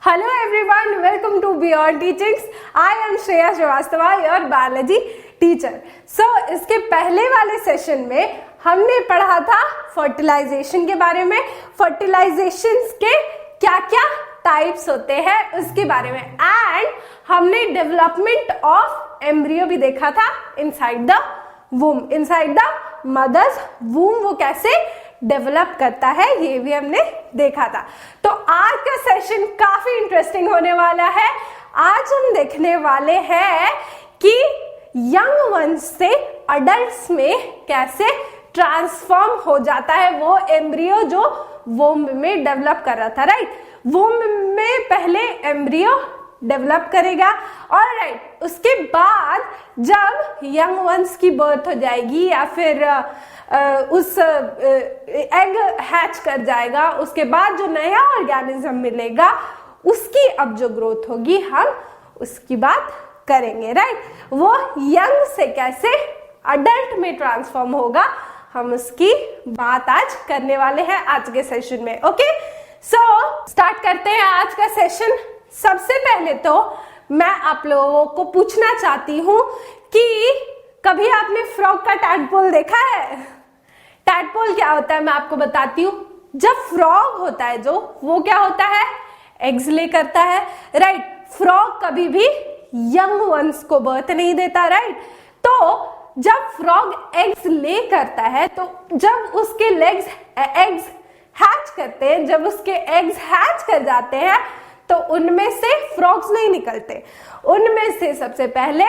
Hello everyone, welcome to Beyond Teachings. I am Shreya Srivastava, your biology teacher. So इसके पहले वाले session में हमने पढ़ा था फर्टिलाइजेशन के बारे में, फर्टिलाइजेशंस के क्या क्या टाइप्स होते हैं उसके बारे में, एंड हमने डेवलपमेंट ऑफ एम्ब्रियो भी देखा था inside the womb, inside the mother's womb वो कैसे डेवलप करता है ये भी हमने देखा था। तो आज का सेशन काफी इंटरेस्टिंग होने वाला है। आज हम देखने वाले हैं कि यंग वंस से अडल्ट्स में कैसे ट्रांसफॉर्म हो जाता है वो एम्ब्रियो जो वोम में डेवलप कर रहा था, राइट। वोम में पहले एम्ब्रियो डेवलप करेगा और राइट उसके बाद जब यंग वंस की बर्थ हो जाएगी या फिर उस एग हैच कर जाएगा, उसके बाद जो नया ऑर्गेनिज्म मिलेगा उसकी अब जो ग्रोथ होगी हम उसकी बात करेंगे, राइट। वो यंग से कैसे अडल्ट में ट्रांसफॉर्म होगा हम उसकी बात आज करने वाले हैं आज के सेशन में। ओके, सो स्टार्ट करते हैं आज का सेशन। सबसे पहले तो मैं आप लोगों को पूछना चाहती हूं कि कभी आपने फ्रॉग का टैडपोल देखा है? टैडपोल क्या होता है मैं आपको बताती हूँ। जब फ्रॉग होता है जो वो क्या होता है, एग्स ले करता है, राइट। फ्रॉग कभी भी यंग वंस को बर्थ नहीं देता, राइट। तो जब फ्रॉग एग्स ले करता है तो जब उसके एग्स हैच करते हैं, जब उसके एग्स हैच कर जाते हैं तो उनमें से फ्रॉग्स नहीं निकलते, उनमें से सबसे पहले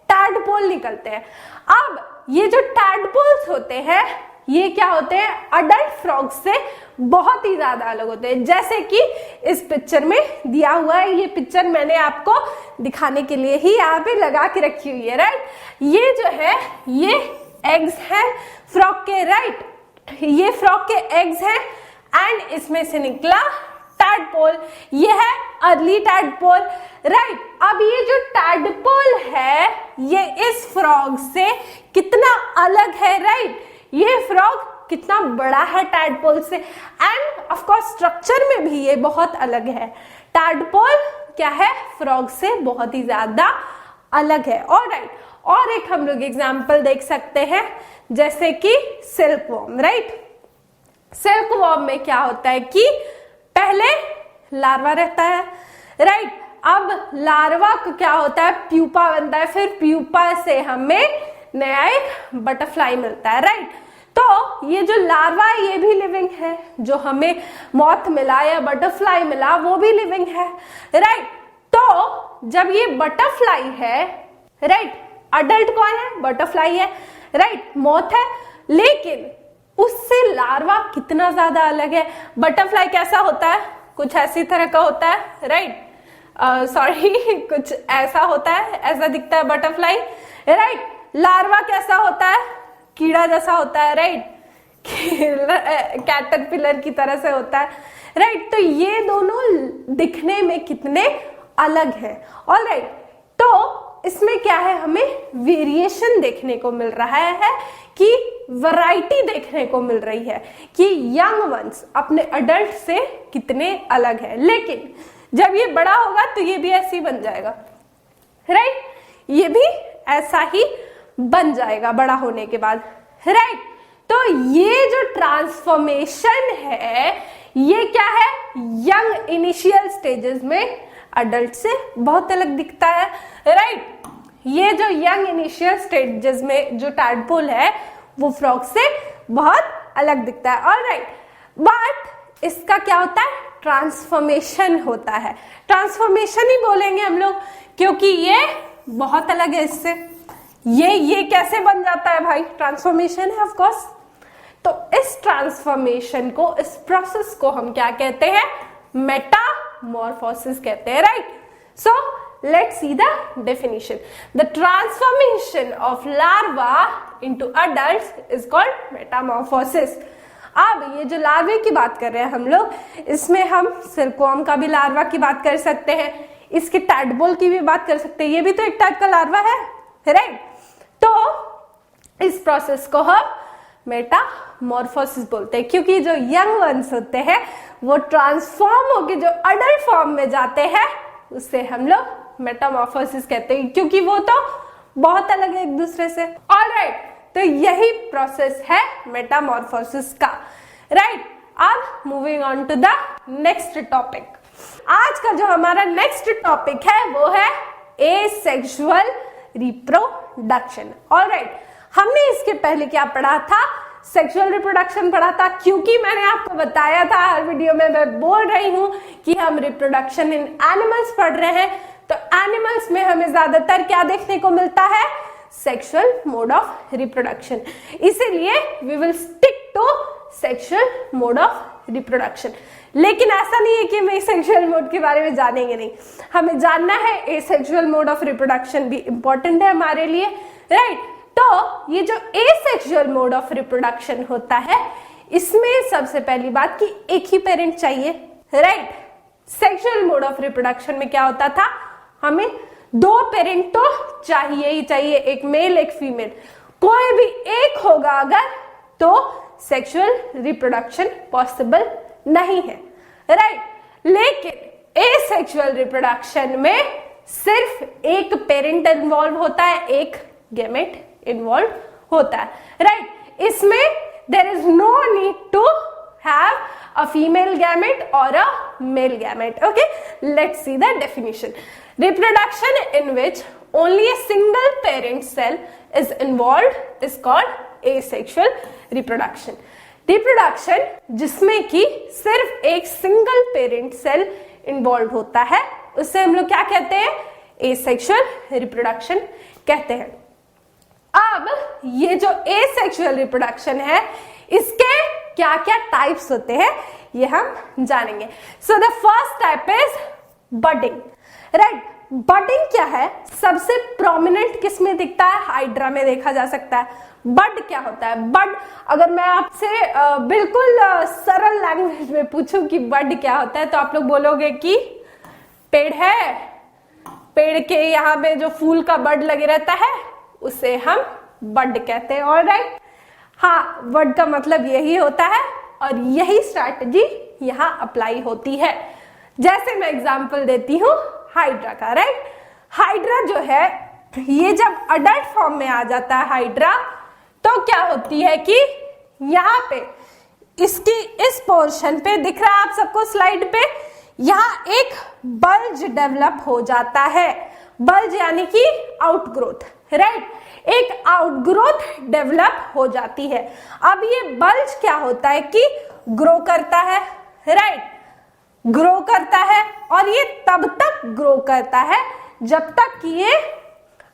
टैडपोल निकलते हैं। अब ये जो टैडपोल्स होते हैं ये क्या होते हैं, अडल्ट फ्रॉग्स से बहुत ही ज्यादा अलग होते हैं। जैसे कि इस पिक्चर में दिया हुआ है, ये पिक्चर मैंने आपको दिखाने के लिए ही यहाँ पे लगा के रखी हुई है, राइट। ये जो है ये एग्स हैं फ्रॉग के, राइट। ये फ्रॉग के एग्स हैं एंड इसमें से निकला टैडपोल, ये है अर्ली टैडपोल, राइट। अब ये जो टैडपोल है ये इस फ्रॉग से कितना अलग है, राइट। ये फ्रॉग कितना बड़ा है टैडपोल से, एंड ऑफ कोर्स स्ट्रक्चर में भी ये बहुत अलग है। टैडपोल क्या है, फ्रॉग से बहुत ही ज्यादा अलग है। और राइट, और एक हम लोग एग्जाम्पल देख सकते हैं जैसे कि silk worm, right. Silk worm में क्या होता है कि पहले लार्वा रहता है, राइट। अब लार्वा को क्या होता है, प्यूपा बनता है, फिर प्यूपा से हमें नया एक बटरफ्लाई मिलता है, राइट। तो ये जो लार्वा है ये भी लिविंग है, जो हमें मॉथ मिला या बटरफ्लाई मिला वो भी लिविंग है, राइट। तो जब ये बटरफ्लाई है, राइट, अडल्ट कौन है, बटरफ्लाई है, राइट, मॉथ है, लेकिन उससे लार्वा कितना ज्यादा अलग है। बटरफ्लाई कैसा होता है, कुछ ऐसी तरह का होता है, राइट, सॉरी कुछ ऐसा होता है, ऐसा दिखता है बटरफ्लाई, राइट। लार्वा कैसा होता है, कीड़ा जैसा होता है, राइट, कैटरपिलर की तरह से होता है, राइट। तो ये दोनों दिखने में कितने अलग हैं, ऑलराइट। तो इसमें क्या है, हमें वेरिएशन देखने को मिल रहा है कि वैरायटी देखने को मिल रही है कि यंग वंस अपने अडल्ट से कितने अलग है। लेकिन जब ये बड़ा होगा तो ये भी ऐसे ही बन जाएगा, राइट, ये भी ऐसा ही बन जाएगा बड़ा होने के बाद, राइट। तो ये जो ट्रांसफॉर्मेशन है ये क्या है, यंग इनिशियल स्टेजेस में अडल्ट से बहुत अलग दिखता है, राइट। ये जो यंग इनिशियल स्टेजेस में जो टैडपोल है वो फ्रॉग से बहुत अलग दिखता है, ऑलराइट। बट इसका क्या होता है, ट्रांसफॉर्मेशन होता है। ट्रांसफॉर्मेशन ही बोलेंगे हम लोग क्योंकि ये बहुत अलग है इससे। ये कैसे बन जाता है भाई, ट्रांसफॉर्मेशन है ऑफ कोर्स। तो इस ट्रांसफॉर्मेशन को, इस प्रोसेस को हम क्या कहते हैं, मेटामॉर्फोसिस कहते हैं, right. So let's see the definition. The transformation of larva into adults is called metamorphosis. अब ये जो लार्वे की बात कर रहे हैं हम लोग, इसमें हम सिल्कवॉर्म का भी लार्वा की बात कर सकते हैं, इसके टैडपोल की भी बात कर सकते हैं, ये भी तो एक टाइप का लार्वा है, राइट। तो इस प्रोसेस को हम मेटामॉर्फोसिस बोलते हैं, क्योंकि जो यंग वंस होते हैं वो ट्रांसफॉर्म होके जो अडल्ट फॉर्म में जाते हैं उससे हम लोग मेटामॉर्फोसिस कहते हैं, क्योंकि वो तो बहुत अलग है एक दूसरे से। ऑलराइट, तो यही प्रोसेस है मेटामॉर्फोसिस का। राइट, अब moving on to the next topic. आज का जो हमारा नेक्स्ट टॉपिक है वो है एसेक्सुअल रिप्रोडक्शन। ऑलराइट, हमने इसके पहले क्या पढ़ा था? सेक्सुअल रिप्रोडक्शन पढ़ा था, क्योंकि मैंने आपको बताया था हर वीडियो में मैं बोल रही हूं कि हम रिप्रोडक्शन इन एनिमल्स पढ़ रहे हैं, तो एनिमल्स में हमें ज्यादातर क्या देखने को मिलता है? Sexual mode of reproduction. इसीलिए we will stick to sexual mode of reproduction. लेकिन ऐसा नहीं है कि हम एसेक्सुअल मोड के बारे में जानेंगे नहीं, हमें जानना है। एसेक्सुअल मोड ऑफ रिप्रोडक्शन भी इंपॉर्टेंट है हमारे लिए। राइट, तो ये जो एसेक्सुअल मोड ऑफ रिप्रोडक्शन होता है इसमें सबसे पहली बात कि एक ही पेरेंट चाहिए। Right, sexual mode of reproduction में क्या होता था? हमें दो पेरेंट तो चाहिए ही चाहिए, एक मेल एक फीमेल, कोई भी एक होगा अगर तो सेक्सुअल रिप्रोडक्शन पॉसिबल नहीं है। राइट, लेकिन एसेक्सुअल रिप्रोडक्शन में सिर्फ एक पेरेंट इन्वॉल्व होता है, एक गैमेट इन्वॉल्व होता है। राइट, इसमें there is no need to have a female gamete or a male gamete. Okay, let's see the definition. Reproduction in which only a single parent cell is involved is called asexual reproduction. Reproduction जिसमें कि सिर्फ एक single parent cell involve होता है उससे हम लोग क्या कहते हैं? एसेक्सुअल रिप्रोडक्शन कहते हैं। अब ये जो एसेक्सुअल रिप्रोडक्शन है इसके क्या क्या टाइप्स होते हैं ये हम जानेंगे। So the first type is budding. Right, budding क्या है? सबसे प्रोमिनेंट किस में दिखता है? हाइड्रा में देखा जा सकता है। बड क्या होता है? बड, अगर मैं आपसे बिल्कुल सरल लैंग्वेज में पूछूं कि बड क्या होता है तो आप लोग बोलोगे कि पेड़ है, पेड़ के यहाँ पे जो फूल का बड लगे रहता है उसे हम बड कहते हैं। ऑलराइट, हाँ, वर्ड का मतलब यही होता है और यही स्ट्रैटेजी यहाँ अप्लाई होती है। जैसे मैं एग्जांपल देती हूँ हाइड्रा का। राइट, हाइड्रा जो है ये जब अडल्ट फॉर्म में आ जाता है हाइड्रा तो क्या होती है कि यहाँ पे इसकी इस पोर्शन पे दिख रहा है आप सबको स्लाइड पे, यहाँ एक बल्ज डेवलप हो जाता है। बल्ज यानी कि आउटग्रोथ। राइट, एक आउटग्रोथ डेवलप हो जाती है। अब ये बल्ज क्या होता है कि ग्रो करता है। राइट, ग्रो करता है और ये तब तक ग्रो करता है जब तक ये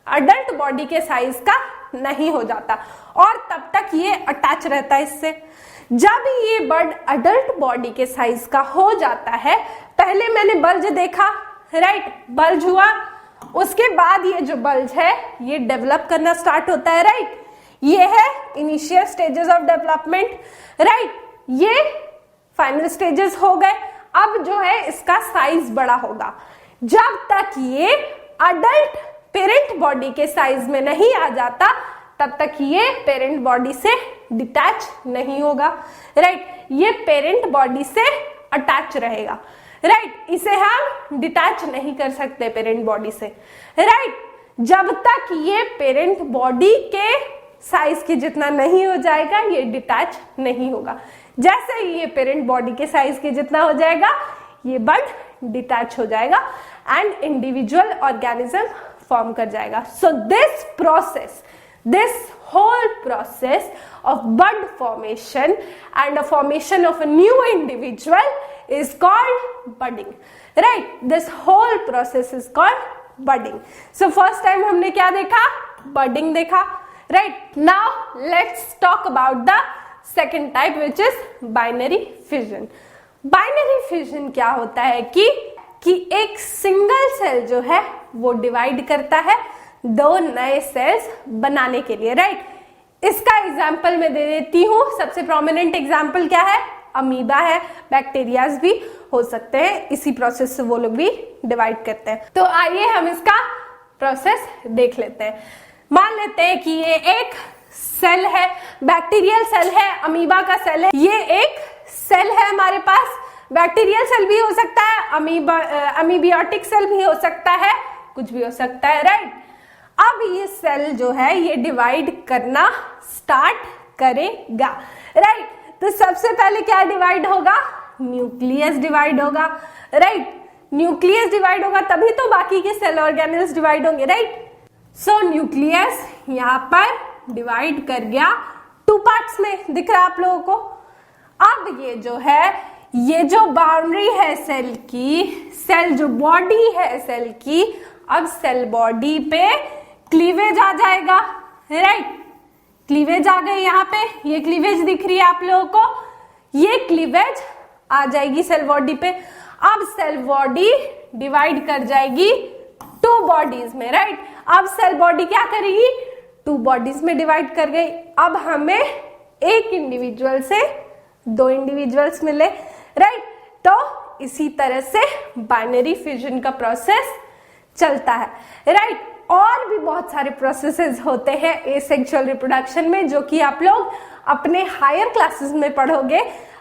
अडल्ट बॉडी के साइज का नहीं हो जाता और तब तक ये अटैच रहता है इससे। जब ये बर्ड अडल्ट बॉडी के साइज का हो जाता है, पहले मैंने बल्ज देखा। राइट, बल्ज हुआ, उसके बाद ये जो बल्ज है ये डेवलप करना स्टार्ट होता है। राइट, ये है initial stages of development. Right, ये फाइनल स्टेजेस हो गए। अब जो है इसका साइज बड़ा होगा। जब तक ये अडल्ट पेरेंट बॉडी के साइज में नहीं आ जाता तब तक ये पेरेंट बॉडी से डिटैच नहीं होगा। राइट, ये पेरेंट बॉडी से अटैच रहेगा। राइट, इसे हम डिटैच नहीं कर सकते पेरेंट बॉडी से। राइट, जब तक ये पेरेंट बॉडी के साइज के जितना नहीं हो जाएगा ये डिटैच नहीं होगा। जैसे ही ये पेरेंट बॉडी के साइज के जितना हो जाएगा ये बर्ड डिटैच हो जाएगा एंड इंडिविजुअल ऑर्गेनिज्म फॉर्म कर जाएगा। सो this whole process of bud formation and a formation of a new individual is called budding. Right, this whole process is called budding. So first time हमने क्या देखा? budding देखा. Right, now let's talk about the second type which is binary fission. Binary fission क्या होता है कि एक single cell जो है वो डिवाइड करता है दो नए सेल्स बनाने के लिए। राइट, इसका एग्जाम्पल मैं दे देती हूँ। सबसे प्रोमिनेंट एग्जाम्पल क्या है? अमीबा है, बैक्टीरियाज भी हो सकते हैं, इसी प्रोसेस से वो लोग भी डिवाइड करते हैं। तो आइए हम इसका प्रोसेस देख लेते हैं। मान लेते हैं कि ये एक सेल है, बैक्टीरियल सेल है, अमीबा का सेल है, ये एक सेल है हमारे पास। बैक्टीरियल सेल भी हो सकता है, अमीबियोटिक सेल भी हो सकता है, कुछ भी हो सकता है, राइट। अब ये सेल जो है ये डिवाइड करना स्टार्ट करेगा, राइट। तो सबसे पहले क्या डिवाइड होगा, न्यूक्लियस डिवाइड होगा, राइट। न्यूक्लियस डिवाइड होगा तभी तो बाकी के सेल ऑर्गेनेल्स डिवाइड होंगे, राइट। सो न्यूक्लियस यहाँ पर डिवाइड कर गया 2 पार्ट्स में, दिख रहा है आप लोगों को। अब ये जो है, ये जो बाउंड्री है सेल की, सेल जो बॉडी है सेल की, अब सेल बॉडी पे क्लीवेज आ जाएगा, राइट। क्लीवेज आ गई यहाँ पे, ये क्लीवेज दिख रही है आप लोगों को, ये क्लीवेज आ जाएगी सेल बॉडी पे। अब सेल बॉडी डिवाइड कर जाएगी 2 बॉडीज में, राइट। अब सेल बॉडी क्या करेगी, 2 बॉडीज में डिवाइड कर गई। अब हमें एक इंडिविजुअल से 2 इंडिविजुअल्स मिले, राइट। तो इसी तरह से बाइनरी फिजन का प्रोसेस चलता है, राइट। और भी बहुत सारे प्रोसेसेस होते हैं एसेक्सुअल रिप्रोडक्शन में, जो कि आप लोग अपने हायर क्लासेस में पढ़ोगे।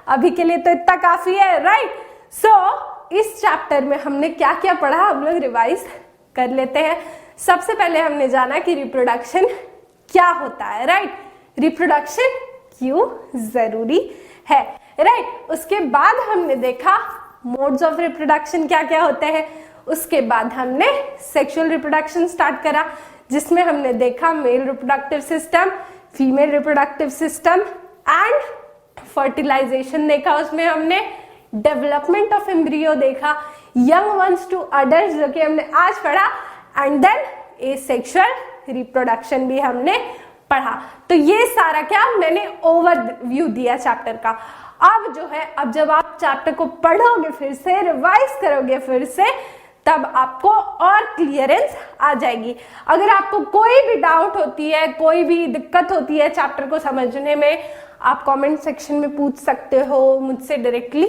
अभी के लिए तो इतना काफी है, राइट। सो इस चैप्टर में हमने क्या क्या पढ़ा, हम लोग रिवाइज कर लेते हैं। सबसे पहले हमने जाना कि रिप्रोडक्शन क्या होता है, राइट। रिप्रोडक्शन क्यों जरूरी है, राइट। उसके बाद हमने देखा मोड्स ऑफ रिप्रोडक्शन क्या क्या होते हैं। उसके बाद हमने सेक्सुअल रिप्रोडक्शन स्टार्ट करा, जिसमें हमने देखा male reproductive system, female reproductive system and fertilisation देखा। उसमें हमने डेवलपमेंट ऑफ एम्ब्रियो देखा, यंग वंस टू अडल्ट जो कि हमने आज पढ़ा, एंड देन एसेक्सुअल रिप्रोडक्शन भी हमने पढ़ा। तो ये सारा क्या मैंने ओवरव्यू दिया चैप्टर का। अब जो है, अब जब आप चैप्टर को पढ़ोगे फिर से, रिवाइज करोगे फिर से, तब आपको और क्लियरेंस आ जाएगी। अगर आपको कोई भी डाउट होती है, कोई भी दिक्कत होती है चैप्टर को समझने में, आप कमेंट सेक्शन में पूछ सकते हो मुझसे डायरेक्टली,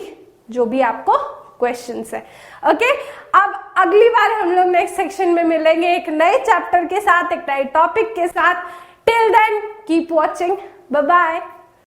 जो भी आपको क्वेश्चंस है, ओके। अब अगली बार हम लोग नेक्स्ट सेक्शन में मिलेंगे एक नए चैप्टर के साथ, एक नए टॉपिक के साथ। Till then keep watching, bye bye.